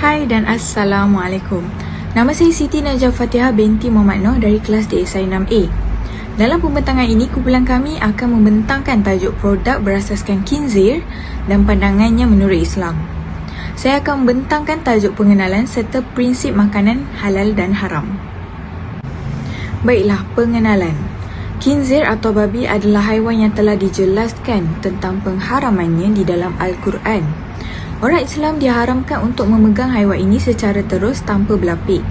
Hai dan Assalamualaikum. Nama saya Siti Najah Fatihah binti Muhammad Noor dari kelas DSI 6A. Dalam pembentangan ini, kumpulan kami akan membentangkan tajuk produk berasaskan khinzir dan pandangannya menurut Islam. Saya akan membentangkan tajuk pengenalan serta prinsip makanan halal dan haram. Baiklah, pengenalan. Khinzir atau babi adalah haiwan yang telah dijelaskan tentang pengharamannya di dalam Al-Quran. Orang Islam diharamkan untuk memegang haiwan ini secara terus tanpa berlapik.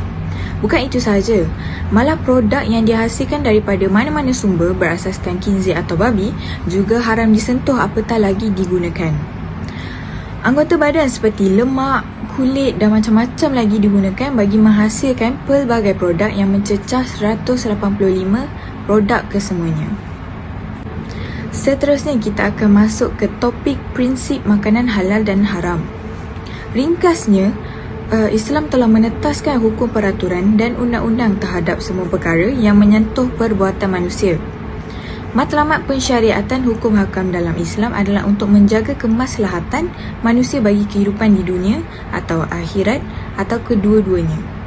Bukan itu sahaja, malah produk yang dihasilkan daripada mana-mana sumber berasaskan khinzir atau babi juga haram disentuh apatah lagi digunakan. Anggota badan seperti lemak, kulit dan macam-macam lagi digunakan bagi menghasilkan pelbagai produk yang mencecah 185 produk kesemuanya. Seterusnya kita akan masuk ke topik prinsip makanan halal dan haram. Ringkasnya, Islam telah menetaskan hukum peraturan dan undang-undang terhadap semua perkara yang menyentuh perbuatan manusia. Matlamat pensyariatan hukum hakam dalam Islam adalah untuk menjaga kemaslahatan manusia bagi kehidupan di dunia atau akhirat atau kedua-duanya.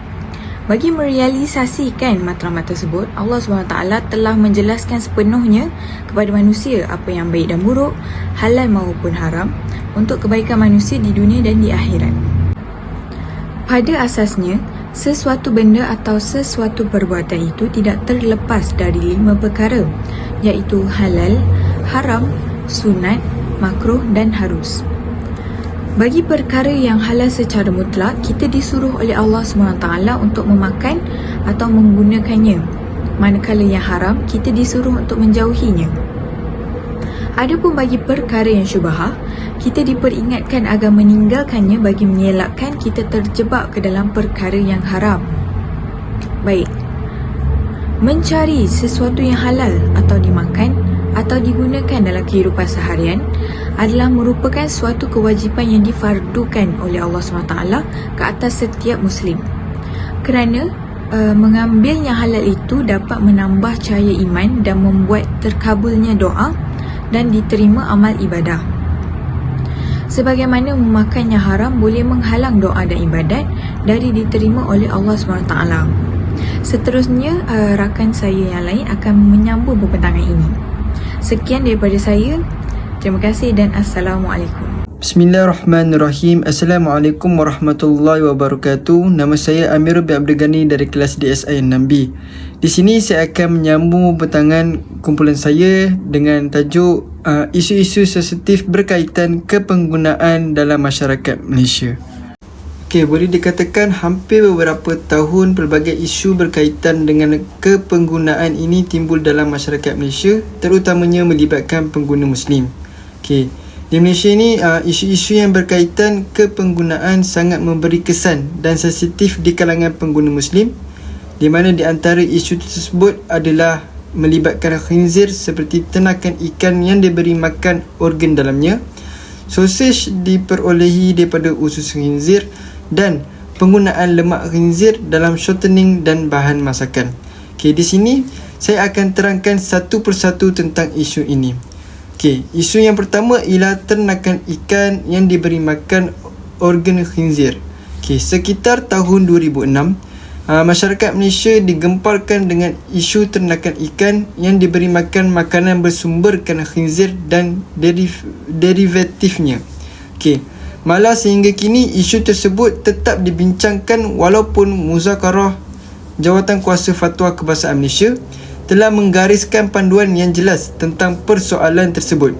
Bagi merealisasikan matlamat tersebut, Allah SWT telah menjelaskan sepenuhnya kepada manusia apa yang baik dan buruk, halal maupun haram, untuk kebaikan manusia di dunia dan di akhirat. Pada asasnya, sesuatu benda atau sesuatu perbuatan itu tidak terlepas dari 5 perkara, iaitu halal, haram, sunat, makruh dan harus. Bagi perkara yang halal secara mutlak, kita disuruh oleh Allah SWT untuk memakan atau menggunakannya. Manakala yang haram, kita disuruh untuk menjauhinya. Adapun bagi perkara yang syubhah, kita diperingatkan agar meninggalkannya bagi mengelakkan kita terjebak ke dalam perkara yang haram. Baik, mencari sesuatu yang halal atau dimakan atau digunakan dalam kehidupan seharian adalah merupakan suatu kewajipan yang difardukan oleh Allah SWT ke atas setiap Muslim. Kerana mengambil yang halal itu dapat menambah cahaya iman dan membuat terkabulnya doa dan diterima amal ibadah. Sebagaimana memakan yang haram boleh menghalang doa dan ibadat dari diterima oleh Allah SWT. Seterusnya, rakan saya yang lain akan menyambung pembentangan ini. Sekian daripada saya. Terima kasih dan Assalamualaikum. Bismillahirrahmanirrahim. Assalamualaikum warahmatullahi wabarakatuh. Nama saya Amirul bin Abdul Ghani dari kelas DSI 6B. Di sini saya akan menyambung pembentangan kumpulan saya dengan tajuk isu-isu sensitif berkaitan kepenggunaan dalam masyarakat Malaysia. Okey, boleh dikatakan hampir beberapa tahun pelbagai isu berkaitan dengan kepenggunaan ini timbul dalam masyarakat Malaysia, terutamanya melibatkan pengguna Muslim. Okey, di Malaysia ni isu-isu yang berkaitan kepenggunaan sangat memberi kesan dan sensitif di kalangan pengguna Muslim, di mana di antara isu tersebut adalah melibatkan khinzir seperti ternakan ikan yang diberi makan organ dalamnya, sausage diperolehi daripada usus khinzir dan penggunaan lemak khinzir dalam shortening dan bahan masakan. Okey, di sini saya akan terangkan satu persatu tentang isu ini. Okey, isu yang pertama ialah ternakan ikan yang diberi makan organ khinzir. Okey, sekitar tahun 2006, masyarakat Malaysia digemparkan dengan isu ternakan ikan yang diberi makan makanan bersumberkan khinzir dan derivatifnya. Okey, malah sehingga kini isu tersebut tetap dibincangkan walaupun Muzakarah Jawatan Kuasa Fatwa Kebangsaan Malaysia telah menggariskan panduan yang jelas tentang persoalan tersebut.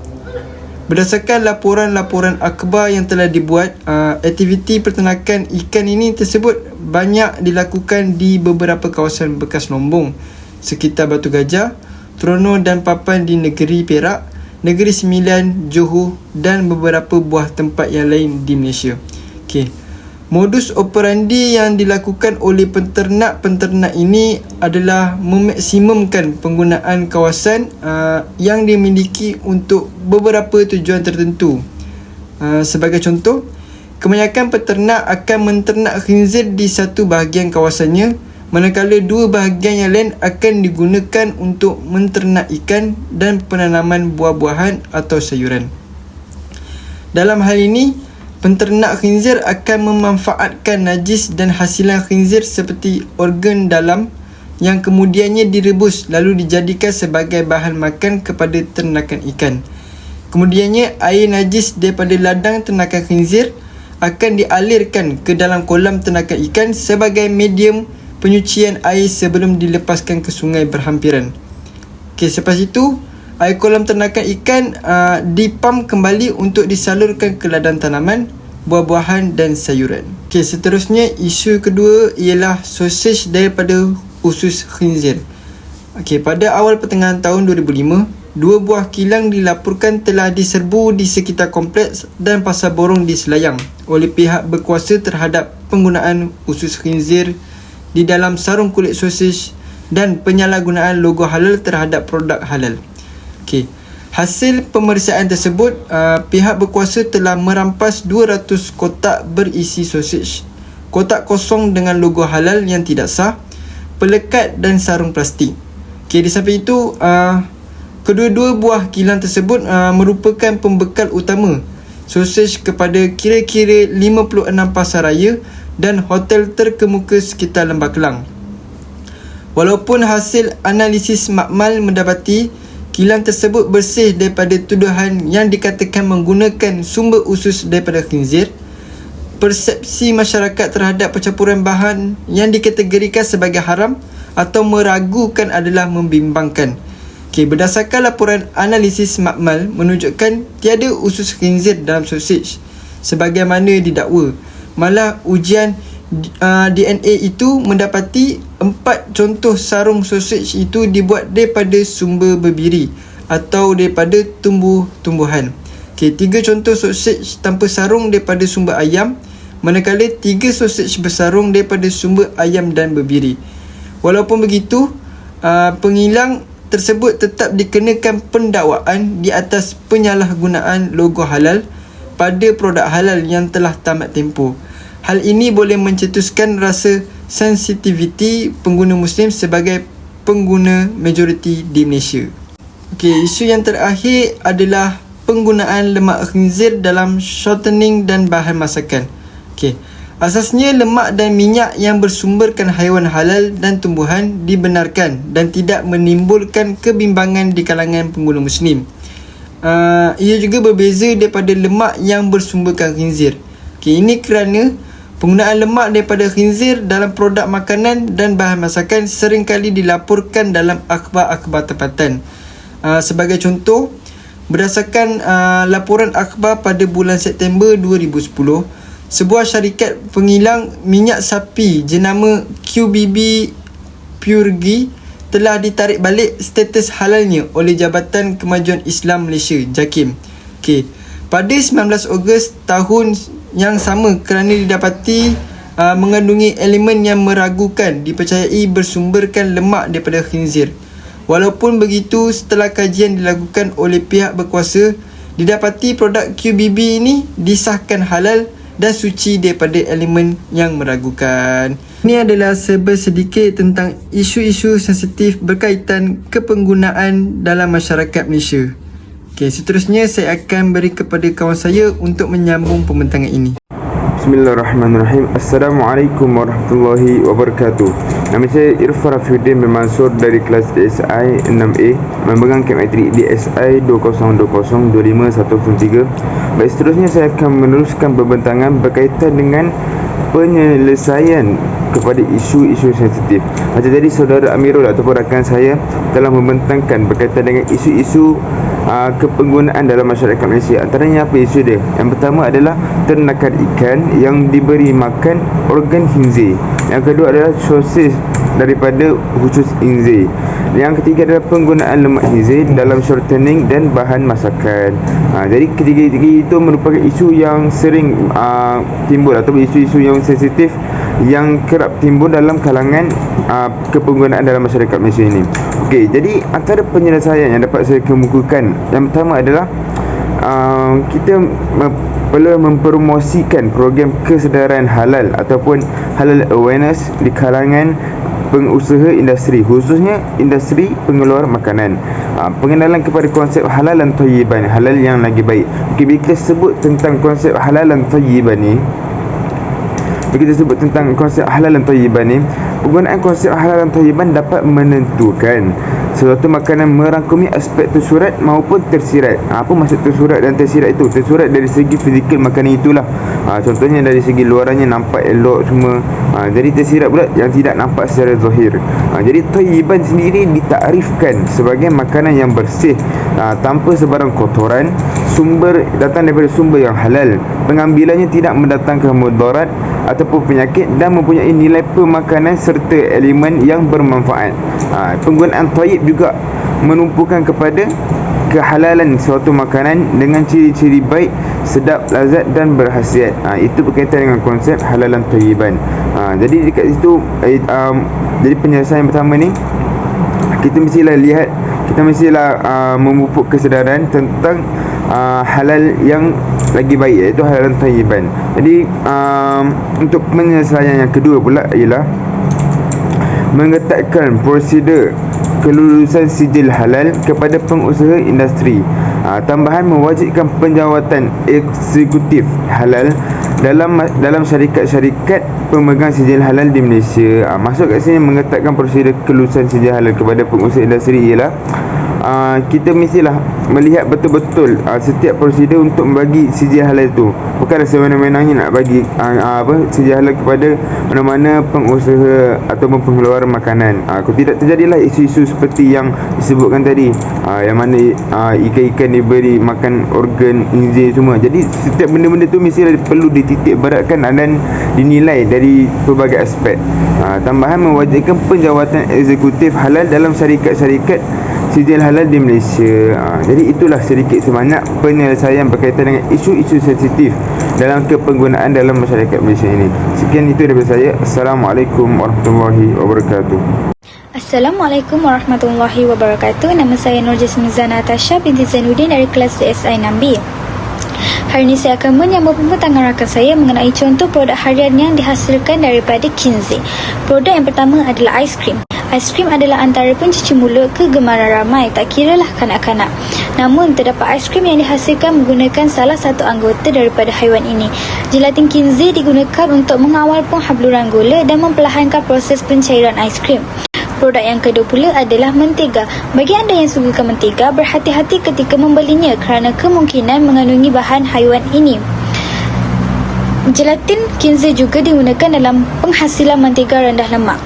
Berdasarkan laporan-laporan akhbar yang telah dibuat, aktiviti pertanakan ikan ini tersebut banyak dilakukan di beberapa kawasan bekas lombong sekitar Batu Gajah, Trono dan Papan di negeri Perak, Negeri Sembilan, Johor dan beberapa buah tempat yang lain di Malaysia. Okey, modus operandi yang dilakukan oleh penternak-penternak ini adalah memaksimumkan penggunaan kawasan yang dimiliki untuk beberapa tujuan tertentu. Sebagai contoh, kebanyakan peternak akan menternak khinzir di satu bahagian kawasannya, manakala dua bahagian yang lain akan digunakan untuk menternak ikan dan penanaman buah-buahan atau sayuran. Dalam hal ini, penternak khinzir akan memanfaatkan najis dan hasilan khinzir seperti organ dalam yang kemudiannya direbus lalu dijadikan sebagai bahan makan kepada ternakan ikan. Kemudiannya air najis daripada ladang ternakan khinzir akan dialirkan ke dalam kolam ternakan ikan sebagai medium penyucian air sebelum dilepaskan ke sungai berhampiran. Selepas itu air kolam ternakan ikan dipam kembali untuk disalurkan ke ladang tanaman, buah-buahan dan sayuran. Seterusnya isu kedua ialah sausage daripada usus khinzir. Pada awal pertengahan tahun 2005, 2 buah kilang dilaporkan telah diserbu di sekitar kompleks dan pasar borong di Selayang oleh pihak berkuasa terhadap penggunaan usus khinzir di dalam sarung kulit sausage dan penyalahgunaan logo halal terhadap produk halal. Hasil pemeriksaan tersebut, pihak berkuasa telah merampas 200 kotak berisi sausage, kotak kosong dengan logo halal yang tidak sah, pelekat dan sarung plastik. Di samping itu, kedua-dua buah kilang tersebut merupakan pembekal utama sausage kepada kira-kira 56 pasar raya dan hotel terkemuka sekitar Lembah Kelang. Walaupun hasil analisis makmal mendapati kilang tersebut bersih daripada tuduhan yang dikatakan menggunakan sumber usus daripada khinzir, persepsi masyarakat terhadap pencampuran bahan yang dikategorikan sebagai haram atau meragukan adalah membimbangkan. Berdasarkan laporan analisis makmal menunjukkan tiada usus khinzir dalam sausage sebagaimana didakwa. Malah ujian DNA itu mendapati 4 contoh sarung sausage itu dibuat daripada sumber berbiri atau daripada tumbuh-tumbuhan. 3 contoh sausage tanpa sarung daripada sumber ayam, manakala 3 sausage bersarung daripada sumber ayam dan berbiri. Walaupun begitu, pengilang tersebut tetap dikenakan pendakwaan di atas penyalahgunaan logo halal pada produk halal yang telah tamat tempoh. Hal ini boleh mencetuskan rasa sensitiviti pengguna Muslim sebagai pengguna majoriti di Malaysia. Isu yang terakhir adalah penggunaan lemak khinzir dalam shortening dan bahan masakan. Asasnya lemak dan minyak yang bersumberkan haiwan halal dan tumbuhan dibenarkan dan tidak menimbulkan kebimbangan di kalangan pengguna Muslim. Ia juga berbeza daripada lemak yang bersumberkan khinzir. Ini kerana penggunaan lemak daripada khinzir dalam produk makanan dan bahan masakan seringkali dilaporkan dalam akhbar-akhbar tempatan. Sebagai contoh, berdasarkan laporan akhbar pada bulan September 2010, sebuah syarikat pengilang minyak sapi jenama QBB Purgi telah ditarik balik status halalnya oleh Jabatan Kemajuan Islam Malaysia JAKIM. Pada 19 Ogos tahun yang sama kerana didapati mengandungi elemen yang meragukan dipercayai bersumberkan lemak daripada khinzir. Walaupun begitu, setelah kajian dilakukan oleh pihak berkuasa, didapati produk QBB ini disahkan halal dan suci daripada elemen yang meragukan. Ini adalah sedikit tentang isu-isu sensitif berkaitan kepenggunaan dalam masyarakat Malaysia. Seterusnya saya akan beri kepada kawan saya untuk menyambung pembentangan ini. Bismillahirrahmanirrahim. Assalamualaikum warahmatullahi wabarakatuh. Nama saya Irfan Rafiuddin bin Mansur dari kelas DSI 6A, memegang KEM Matrik DSI 2020251103. Baik, seterusnya saya akan meneruskan pembentangan berkaitan dengan penyelesaian kepada isu-isu sensitif. Macam tadi saudara Amirul ataupun rakan saya telah membentangkan berkaitan dengan isu-isu kepenggunaan dalam masyarakat Malaysia. Antaranya apa isu dia? Yang pertama adalah ternakan ikan yang diberi makan organ khinzir. Yang kedua adalah sosis daripada khusus khinzir. Yang ketiga adalah penggunaan lemak khinzir dalam shortening dan bahan masakan. Jadi ketiga-tiga itu merupakan isu yang sering timbul atau isu-isu yang sensitif yang kerap timbul dalam kalangan kepenggunaan dalam masyarakat Malaysia ini. Okey, jadi antara penyelesaian yang dapat saya kemukakan, yang pertama adalah kita perlu mempromosikan program kesedaran halal ataupun halal awareness di kalangan pengusaha industri, khususnya industri pengeluar makanan. Pengenalan kepada konsep halal dan thayyiban, halal yang lagi baik. Okey, bila kita sebut tentang konsep halal dan thayyiban ni, penggunaan konsep halal dan thayyiban dapat menentukan suatu makanan merangkumi aspek tersurat maupun tersirat. Apa maksud tersurat dan tersirat itu? Tersurat dari segi fizikal makanan itulah. Contohnya dari segi luarannya nampak elok semua. Jadi tersirat pula yang tidak nampak secara zahir. Jadi thayyiban sendiri ditakrifkan sebagai makanan yang bersih, tanpa sebarang kotoran, sumber datang daripada sumber yang halal, pengambilannya tidak mendatangkan mudarat ataupun penyakit dan mempunyai nilai pemakanan serta elemen yang bermanfaat. Penggunaan thayyib juga menumpukan kepada kehalalan suatu makanan dengan ciri-ciri baik, sedap, lazat dan berkhasiat. Itu berkaitan dengan konsep halal dan thayyiban. Jadi dekat situ jadi penyelesaian pertama ni, kita mestilah memupuk kesedaran tentang halal yang lagi baik, iaitu halal dan thayyiban. Jadi untuk penyelesaian yang kedua pula ialah mengetatkan prosedur kelulusan sijil halal kepada pengusaha industri. Tambahan mewajibkan penjawatan eksekutif halal dalam syarikat-syarikat pemegang sijil halal di Malaysia. Maksud kat sini mengetatkan prosedur kelulusan sijil halal kepada pengusaha industri ialah kita mestilah melihat betul-betul setiap prosedur untuk membagi sijil halal itu. Bukan semena-menanya nak bagi sijil halal kepada mana-mana pengusaha ataupun pengeluar makanan. Tidak terjadilah isu-isu seperti yang disebutkan tadi, yang mana ikan-ikan diberi makan organ khinzir semua. Jadi setiap benda-benda tu mestilah perlu dititik beratkan dan dinilai dari pelbagai aspek. Tambahan mewajibkan penjawatan eksekutif halal dalam syarikat-syarikat sijil halal di Malaysia. Jadi itulah sedikit sebanyak penyelesaian berkaitan dengan isu-isu sensitif dalam kepenggunaan dalam masyarakat Malaysia ini. Sekian itu daripada saya. Assalamualaikum warahmatullahi wabarakatuh. Assalamualaikum warahmatullahi wabarakatuh. Nama saya Nur Jasmiza Natasha binti Zainuddin dari kelas DSI 6B. Hari ini saya akan menyambung pembentangan rakan saya mengenai contoh produk harian yang dihasilkan daripada khinzir. Produk yang pertama adalah aiskrim. Aiskrim adalah antara pencuci mulut kegemaran ramai, tak kiralah kanak-kanak. Namun, terdapat aiskrim yang dihasilkan menggunakan salah satu anggota daripada haiwan ini. Gelatin khinzir digunakan untuk mengawal penghabluran gula dan memperlahankan proses pencairan aiskrim. Produk yang kedua pula adalah mentega. Bagi anda yang sukakan mentega, berhati-hati ketika membelinya kerana kemungkinan mengandungi bahan haiwan ini. Gelatin khinzir juga digunakan dalam penghasilan mentega rendah lemak.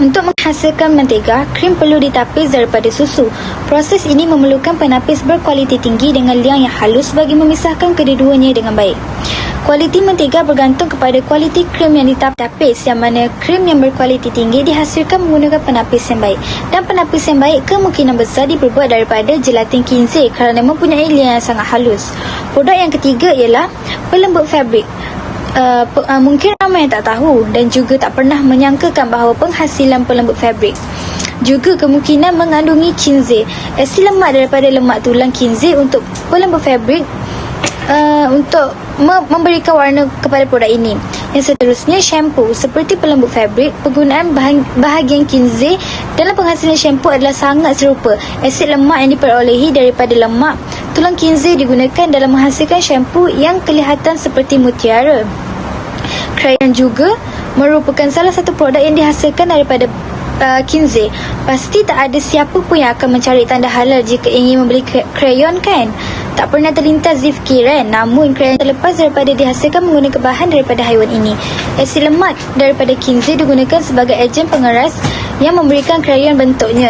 Untuk menghasilkan mentega, krim perlu ditapis daripada susu. Proses ini memerlukan penapis berkualiti tinggi dengan liang yang halus bagi memisahkan kedua-duanya dengan baik. Kualiti mentega bergantung kepada kualiti krim yang ditapis, yang mana krim yang berkualiti tinggi dihasilkan menggunakan penapis yang baik. Dan penapis yang baik kemungkinan besar diperbuat daripada gelatin khinzir kerana mempunyai liang yang sangat halus. Produk yang ketiga ialah pelembut fabrik. Mungkin ramai yang tak tahu dan juga tak pernah menyangkakan bahawa penghasilan pelembut fabrik juga kemungkinan mengandungi khinzir. Asid lemak daripada lemak tulang khinzir untuk pelembut fabrik untuk memberikan warna kepada produk ini. Yang seterusnya, shampoo. Seperti pelembut fabrik, penggunaan bahagian khinzir dalam penghasilan shampoo adalah sangat serupa. Asid lemak yang diperolehi daripada lemak tulang khinzir digunakan dalam menghasilkan shampoo yang kelihatan seperti mutiara. Krayon juga merupakan salah satu produk yang dihasilkan daripada khinzir. Pasti tak ada siapa pun yang akan mencari tanda halal jika ingin membeli krayon, kan? Tak pernah terlintas di fikiran. Namun krayon terlepas daripada dihasilkan menggunakan bahan daripada haiwan ini. Asid lemak daripada khinzir digunakan sebagai ejen pengeras yang memberikan krayon bentuknya.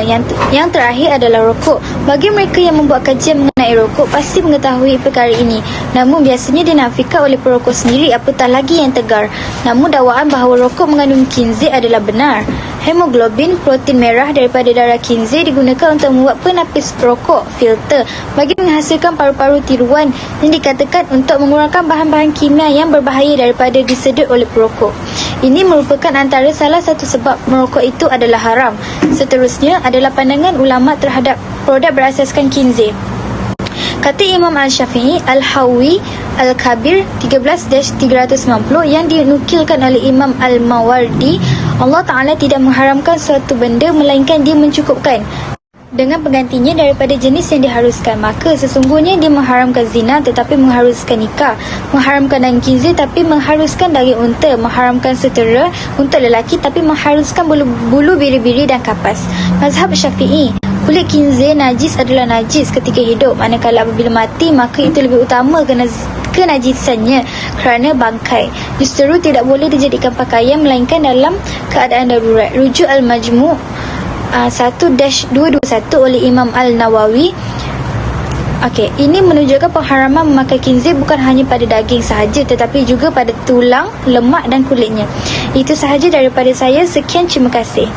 Yang terakhir adalah rokok. Bagi mereka yang membuat kajian mengenai rokok pasti mengetahui perkara ini. Namun biasanya dinafikan oleh perokok sendiri, apatah lagi yang tegar. Namun dakwaan bahawa rokok mengandung khinzir adalah benar. Hemoglobin, protein merah daripada darah khinzir digunakan untuk membuat penapis rokok, filter, bagi menghasilkan paru-paru tiruan yang dikatakan untuk mengurangkan bahan-bahan kimia yang berbahaya daripada disedut oleh perokok. Ini merupakan antara salah satu sebab merokok itu adalah haram. Seterusnya adalah pandangan ulama terhadap produk berasaskan khinzir. Kata Imam Al-Syafi'i Al-Hawi Al-Kabir 13-390 yang dinukilkan oleh Imam Al-Mawardi Allah Ta'ala tidak mengharamkan suatu benda melainkan dia mencukupkan dengan penggantinya daripada jenis yang diharuskan. Maka sesungguhnya dia mengharamkan zina tetapi mengharuskan nikah, mengharamkan daging khinzir tapi mengharuskan daging unta, mengharamkan sutera untuk lelaki tapi mengharuskan bulu biri-biri dan kapas. Mazhab Syafi'i, kulit khinzir najis adalah najis ketika hidup, manakala apabila mati maka itu lebih utama kenajisannya kerana bangkai. Justeru tidak boleh dijadikan pakaian melainkan dalam keadaan darurat. Rujuk Al-Majmu' 1-221 oleh Imam Al-Nawawi. Ini menunjukkan pengharaman memakai khinzir bukan hanya pada daging sahaja tetapi juga pada tulang, lemak dan kulitnya. Itu sahaja daripada saya. Sekian, terima kasih.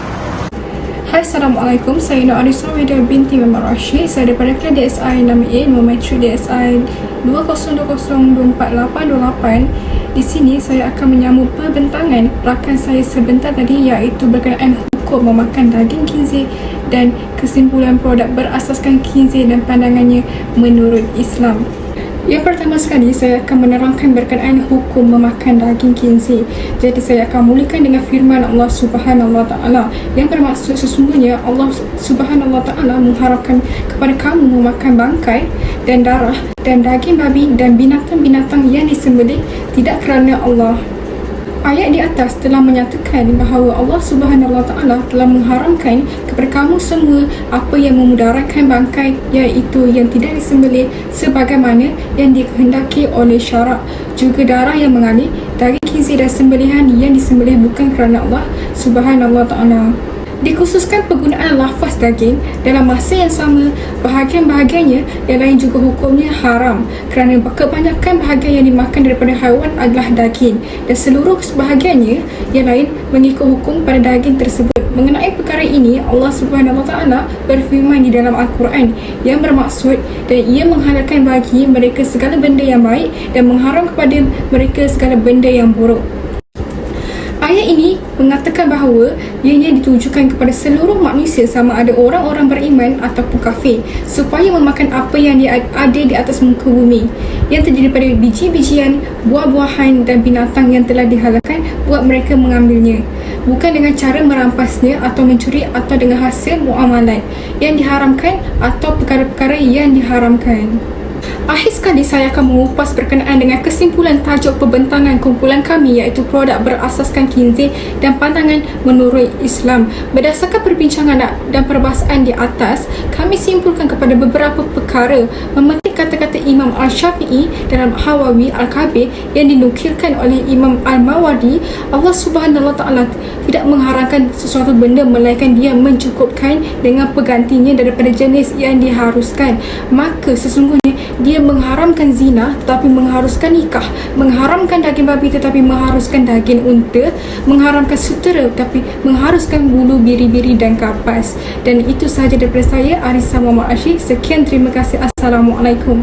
Hai, Assalamualaikum. Saya Nur Arisa Wida binti Muhammad Rashid. Saya daripada kelas DSI 6A, Memetrik DSI 2020248828. Di sini saya akan menyambung perbentangan rakan saya sebentar tadi, iaitu berkenaan hukum memakan daging khinzir dan kesimpulan produk berasaskan khinzir dan pandangannya menurut Islam. Yang pertama sekali, saya akan menerangkan berkenaan hukum memakan daging khinzir. Jadi saya akan mulakan dengan firman Allah Subhanahu Wa Taala yang bermaksud sesungguhnya Allah Subhanahu Wa Taala mengharamkan kepada kamu memakan bangkai dan darah dan daging babi dan binatang-binatang yang disembelih tidak kerana Allah. Ayat di atas telah menyatakan bahawa Allah Subhanahu Wa Taala telah mengharamkan kepada kamu semua apa yang memudaratkan bangkai, iaitu yang tidak disembelih sebagaimana yang dikehendaki oleh syarak, juga darah yang mengalir, daging khinzir dan sembelihan yang disembelih bukan kerana Allah Subhanahu Wa Taala. Dikhususkan penggunaan lafaz daging dalam masa yang sama, bahagian-bahagiannya yang lain juga hukumnya haram kerana kebanyakan bahagian yang dimakan daripada haiwan adalah daging dan seluruh bahagiannya yang lain mengikut hukum pada daging tersebut. Mengenai perkara ini, Allah Subhanahu Wa Taala berfirman di dalam Al-Quran yang bermaksud, dan ia menghalalkan bagi mereka segala benda yang baik dan mengharam kepada mereka segala benda yang buruk. Ayat ini mengatakan bahawa ianya ditujukan kepada seluruh manusia sama ada orang-orang beriman ataupun kafir, supaya memakan apa yang ada di atas muka bumi yang terdiri daripada biji-bijian, buah-buahan dan binatang yang telah dihalalkan buat mereka mengambilnya, bukan dengan cara merampasnya atau mencuri atau dengan hasil muamalat yang diharamkan atau perkara-perkara yang diharamkan. Akhir sekali, saya akan mengupas berkenaan dengan kesimpulan tajuk pembentangan kumpulan kami, iaitu produk berasaskan khinzir dan pandangan menurut Islam. Berdasarkan perbincangan dan perbahasan di atas, kami simpulkan kepada beberapa perkara memetik kata-kata Imam Al-Syafi'i dalam Hawawi Al-Kabir yang dinukilkan oleh Imam Al-Mawardi. Allah Subhanahu Wa Taala tidak mengharamkan sesuatu benda melainkan dia mencukupkan dengan penggantinya daripada jenis yang diharuskan. Maka sesungguhnya dia mengharamkan zina tetapi mengharuskan nikah, mengharamkan daging babi tetapi mengharuskan daging unta, mengharamkan sutera tetapi mengharuskan bulu biri-biri dan kapas. Dan itu sahaja daripada saya, Arisa Muhammad Rashid. Sekian, terima kasih. Assalamualaikum.